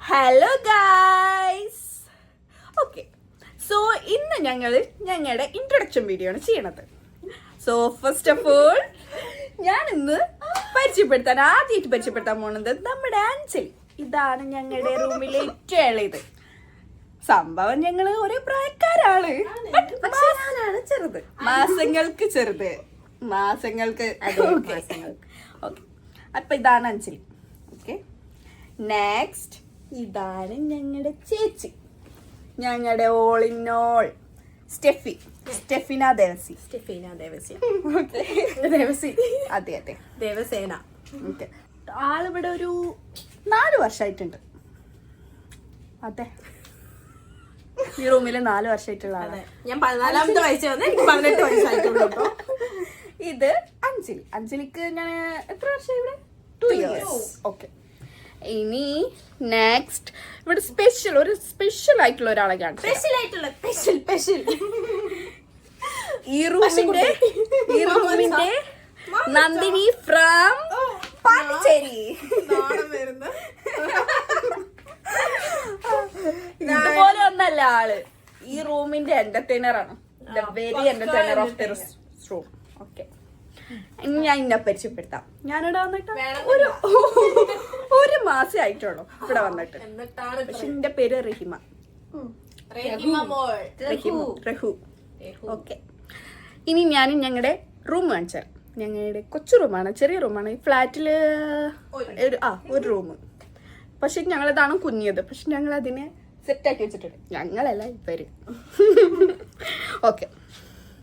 Hello guys. Okay, so ഇന്ന് ഞങ്ങളുടെ introduction video ആണ് ചെയ്യണത്. സോ ഫസ്റ്റ് ഓഫ് ഓൾ ഞാൻ ഇന്ന് ആദ്യമായിട്ട് പരിചയപ്പെടുത്താൻ പോകുന്നത് നമ്മുടെ അഞ്ജലി. ഇതാണ് ഞങ്ങളുടെ റൂമിലെ ഏറ്റവും ഇളയത്. സംഭവം ഞങ്ങള് ഒരേ പ്രായക്കാരാണ്, പക്ഷെ ഞാനാണ് ചെറുത്, മാസങ്ങൾക്ക് ചെറുത്, മാസങ്ങൾക്ക്. ഓക്കെ, അപ്പൊ ഇതാണ് അഞ്ജലി. ഓക്കെ, നെക്സ്റ്റ് ഇതാണ് ഞങ്ങളുടെ ചേച്ചി, ഞങ്ങളുടെ ഓൾ ഇൻ ഓൾ സ്റ്റെഫിന ദേവസി. അതെ അതെ, ദേവസേന. ഓക്കെ, ആളിവിടെ ഒരു 4 വർഷമായിട്ടുണ്ട്. അതെ, ഈ റൂമില് 4 വർഷമായിട്ടുള്ള ആളാണ്. ഞാൻ 14ാമത്തെ വയസ്സ് വന്ന് എനിക്ക് 18 വയസ്സായിട്ടുള്ളൂ. ഇത് അഞ്ജലിക്ക് ഞാൻ എത്ര വർഷം ഇവിടെ? 2 years. ഓക്കെ, ഇനി നെക്സ്റ്റ് ഇവിടെ സ്പെഷ്യൽ ആയിട്ടുള്ള ഒരാളെ കാണാം. സ്പെഷ്യൽ ഈ റൂമിന്റെ നന്ദിനി ഫ്രം പാണ്ടിച്ചേരി. ഇതുപോലെ ഒന്നല്ല ആള്, ഈ റൂമിന്റെ എന്റർടൈനർ ആണ്. The very entertainer of the room. Okay, ഇനി ഞാൻ ഇന്നെ പരിചയപ്പെടുത്താം. ഞാനിവിടെ വന്നിട്ട് ഒരു മാസേ ആയിട്ടുള്ളൂ ഇവിടെ വന്നിട്ട്. പക്ഷെ എന്റെ പേര് റഹിമ. റഹു. ഓക്കെ, ഇനി ഞാനും ഞങ്ങളുടെ റൂം കാണിച്ചാൽ, ഞങ്ങളുടെ കൊച്ചു റൂമാണ്, ചെറിയ റൂമാണ്. ഈ ഫ്ലാറ്റില് ഒരു റൂം. പക്ഷെ ഞങ്ങളിതാണ് കുഞ്ഞത്, പക്ഷെ ഞങ്ങൾ അതിനെ സെറ്റാക്കി വെച്ചിട്ടുണ്ട്. ഞങ്ങളല്ല ഇവര്. ഓക്കെ,